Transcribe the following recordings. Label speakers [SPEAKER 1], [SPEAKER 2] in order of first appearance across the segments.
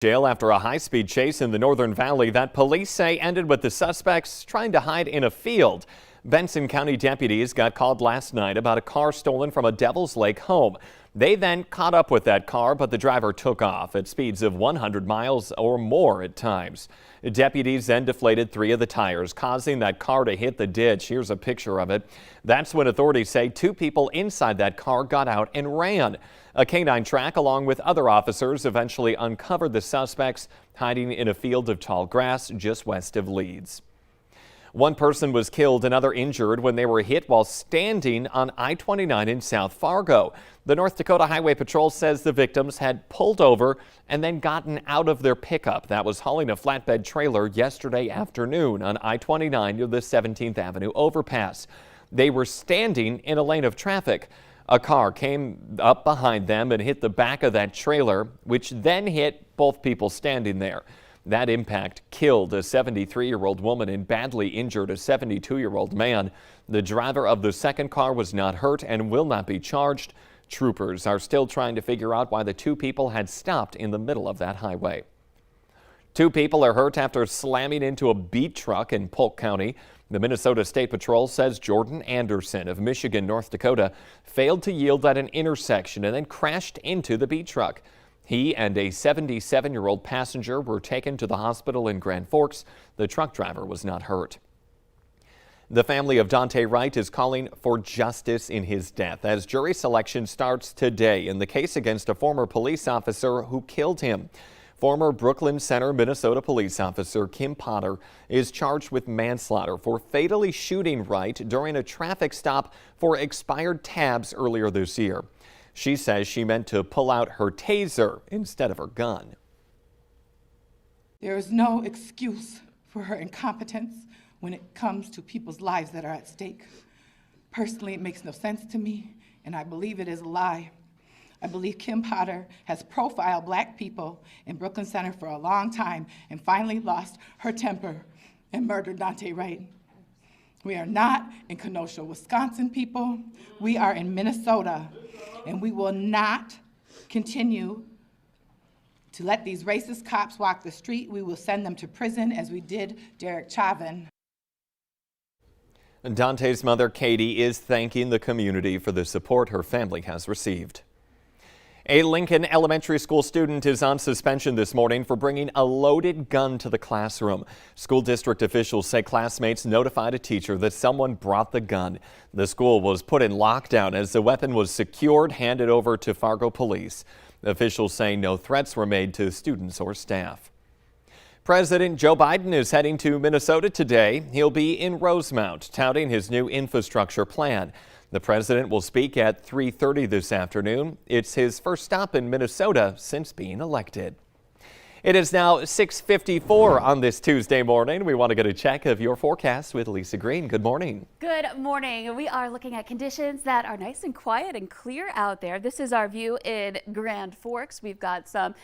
[SPEAKER 1] Jail after a high-speed chase in the Northern Valley that police say ended with the suspects trying to hide in a field. Benson County deputies got called last night about a car stolen from a Devil's Lake home. They then caught up with that car, but the driver took off at speeds of 100 miles or more at times. Deputies then deflated 3 of the tires, causing that car to hit the ditch. Here's a picture of it. That's when authorities say 2 people inside that car got out and ran. A canine track along with other officers eventually uncovered the suspects hiding in a field of tall grass just west of Leeds. 1 person was killed, another injured when they were hit while standing on I-29 in South Fargo. The North Dakota Highway Patrol says the victims had pulled over and then gotten out of their pickup that was hauling a flatbed trailer yesterday afternoon on I-29 near the 17th Avenue overpass. They were standing in a lane of traffic. A car came up behind them and hit the back of that trailer, which then hit both people standing there. That impact killed a 73-year-old woman and badly injured a 72-year-old man. The driver of the second car was not hurt and will not be charged. Troopers are still trying to figure out why the 2 people had stopped in the middle of that highway. 2 people are hurt after slamming into a beet truck in Polk County. The Minnesota State Patrol says Jordan Anderson of Michigan, North Dakota, failed to yield at an intersection and then crashed into the beet truck. He and a 77-year-old passenger were taken to the hospital in Grand Forks. The truck driver was not hurt. The family of Dante Wright is calling for justice in his death as jury selection starts today in the case against a former police officer who killed him. Former Brooklyn Center, Minnesota police officer Kim Potter is charged with manslaughter for fatally shooting Wright during a traffic stop for expired tabs earlier this year. She says she meant to pull out her taser instead of her gun.
[SPEAKER 2] There is no excuse for her incompetence when it comes to people's lives that are at stake. Personally, it makes no sense to me, and I believe it is a lie. I believe Kim Potter has profiled black people in Brooklyn Center for a long time and finally lost her temper and murdered Dante Wright. We are not in Kenosha, Wisconsin, people. We are in Minnesota, and we will not continue to let these racist cops walk the street. We will send them to prison as we did Derek Chauvin.
[SPEAKER 1] Dante's mother, Katie, is thanking the community for the support her family has received. A Lincoln Elementary School student is on suspension this morning for bringing a loaded gun to the classroom. School district officials say classmates notified a teacher that someone brought the gun. The school was put in lockdown as the weapon was secured, handed over to Fargo police. Officials say no threats were made to students or staff. President Joe Biden is heading to Minnesota today. He'll be in Rosemount, touting his new infrastructure plan. The president will speak at 3:30 this afternoon. It's his first stop in Minnesota since being elected. It is now 6:54 on this Tuesday morning. We want to get a check of your forecast with Lisa Green. Good morning.
[SPEAKER 3] Good morning. We are looking at conditions that are nice and quiet and clear out there. This is our view in Grand Forks. We've got some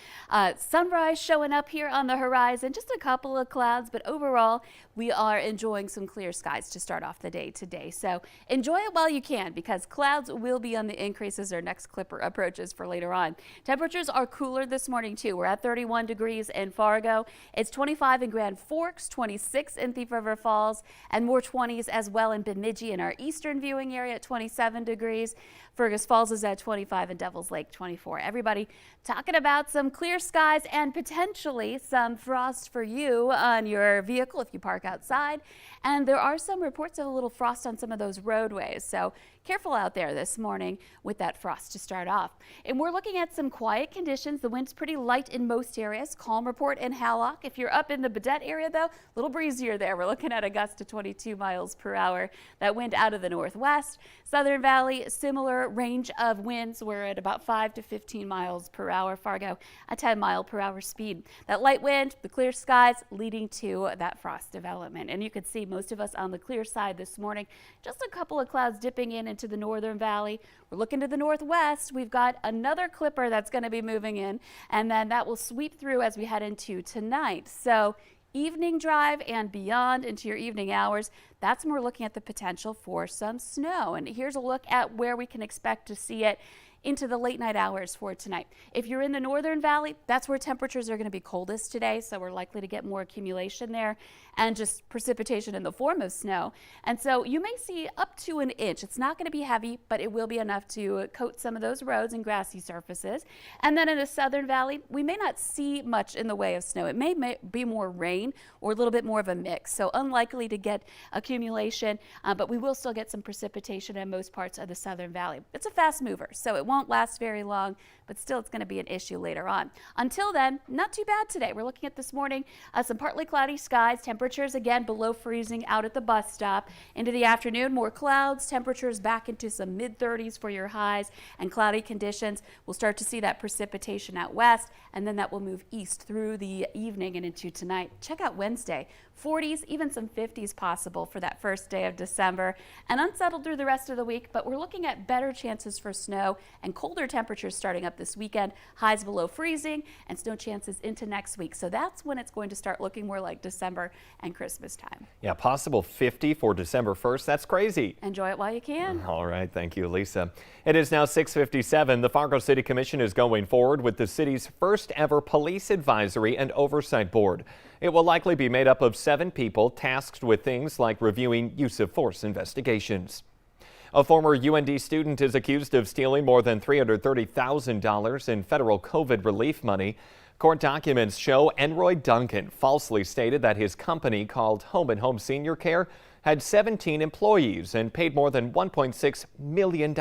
[SPEAKER 3] sunrise showing up here on the horizon, just a couple of clouds, but overall we are enjoying some clear skies to start off the day today. So enjoy it while you can, because clouds will be on the increase as our next clipper approaches for later on. Temperatures are cooler this morning too. We're at 31 degrees in Fargo. It's 25 in Grand Forks, 26 in Thief River Falls, and more 20s as well in Bemidji in our eastern viewing area at 27 degrees. Fergus Falls is at 25 and Devil's Lake 24. Everybody talking about some clear skies and potentially some frost for you on your vehicle if you park outside. And there are some reports of a little frost on some of those roadways. So careful out there this morning with that frost to start off. And we're looking at some quiet conditions. The wind's pretty light in most areas. Calm report in Hallock. If you're up in the Baudette area though, a little breezier there. We're looking at a gust of 22 miles per hour. That wind out of the northwest. Southern Valley, similar range of winds. We're at about 5 to 15 miles per hour. Fargo, a 10 mile per hour speed. That light wind, the clear skies leading to that frost development. And you can see most of us on the clear side this morning. Just a couple of clouds dipping in into the northern valley. We're looking to the northwest. We've got another clipper that's going to be moving in, and then that will sweep through as we head into tonight. So evening drive and beyond into your evening hours, that's when we're looking at the potential for some snow. And here's a look at where we can expect to see it into the late night hours for tonight. If you're in the Northern Valley, that's where temperatures are going to be coldest today, so we're likely to get more accumulation there and just precipitation in the form of snow. And so you may see up to an inch. It's not going to be heavy, but it will be enough to coat some of those roads and grassy surfaces. And then in the Southern Valley, we may not see much in the way of snow. It may be more rain or a little bit more of a mix, so unlikely to get accumulation, but we will still get some precipitation in most parts of the Southern Valley. It's a fast mover, so it won't last very long, but still it's going to be an issue later on. Until then, not too bad today. We're looking at this morning some partly cloudy skies, temperatures again below freezing out at the bus stop. Into the afternoon, more clouds, temperatures back into some mid-30s for your highs, and cloudy conditions. We'll start to see that precipitation out west, and then that will move east through the evening and into tonight. Check out Wednesday. 40s, even some 50s possible for that first day of December, and unsettled through the rest of the week, but we're looking at better chances for snow and colder temperatures starting up this weekend, highs below freezing, and snow chances into next week. So that's when it's going to start looking more like December and Christmas time.
[SPEAKER 1] Yeah, possible 50 for December 1st. That's crazy.
[SPEAKER 3] Enjoy it while you can.
[SPEAKER 1] All right, thank you, Lisa. It is now 6:57. The Fargo City Commission is going forward with the city's first ever police advisory and oversight board. It will likely be made up of 7 people tasked with things like reviewing use of force investigations. A former UND student is accused of stealing more than $330,000 in federal COVID relief money. Court documents show Enroy Duncan falsely stated that his company, called Home and Home Senior Care, had 17 employees and paid more than $1.6 million.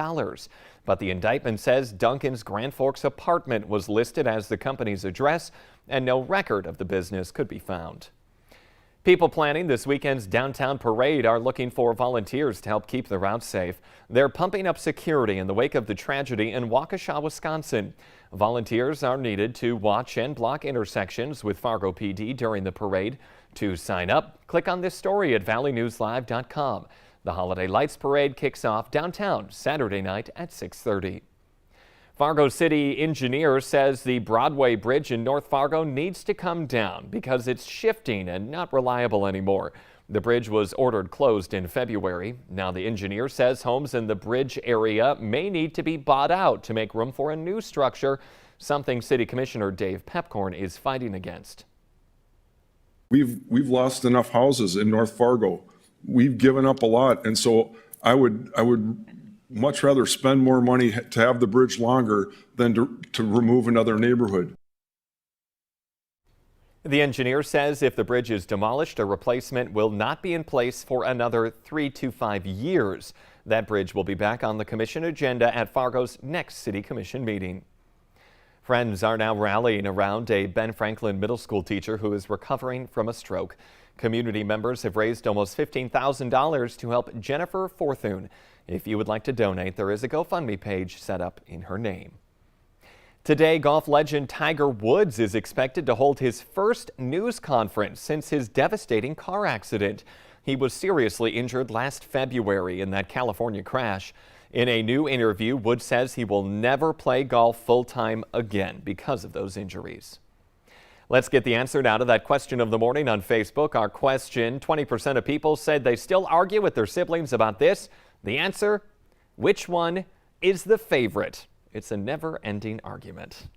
[SPEAKER 1] But the indictment says Duncan's Grand Forks apartment was listed as the company's address, and no record of the business could be found. People planning this weekend's downtown parade are looking for volunteers to help keep the route safe. They're pumping up security in the wake of the tragedy in Waukesha, Wisconsin. Volunteers are needed to watch and block intersections with Fargo PD during the parade. To sign up, click on this story at valleynewslive.com. The Holiday Lights Parade kicks off downtown Saturday night at 6:30. Fargo City engineer says the Broadway Bridge in North Fargo needs to come down because it's shifting and not reliable anymore. The bridge was ordered closed in February. Now the engineer says homes in the bridge area may need to be bought out to make room for a new structure, something City Commissioner Dave Pepcorn is fighting against.
[SPEAKER 4] We've lost enough houses in North Fargo. We've given up a lot, and so I would much rather spend more money to have the bridge longer than to remove another neighborhood.
[SPEAKER 1] The engineer says if the bridge is demolished, a replacement will not be in place for another 3 to 5 years. That bridge will be back on the commission agenda at Fargo's next City Commission meeting. Friends are now rallying around a Ben Franklin Middle School teacher who is recovering from a stroke. Community members have raised almost $15,000 to help Jennifer Forthune. If you would like to donate, there is a GoFundMe page set up in her name. Today, golf legend Tiger Woods is expected to hold his first news conference since his devastating car accident. He was seriously injured last February in that California crash. In a new interview, Woods says he will never play golf full-time again because of those injuries. Let's get the answer now to that question of the morning on Facebook. Our question, 20% of people said they still argue with their siblings about this. The answer, which one is the favorite? It's a never-ending argument.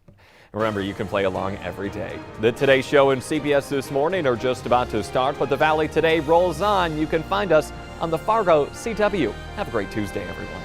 [SPEAKER 1] Remember, you can play along every day. The Today Show and CBS This Morning are just about to start, but the Valley Today rolls on. You can find us on the Fargo CW. Have a great Tuesday, everyone.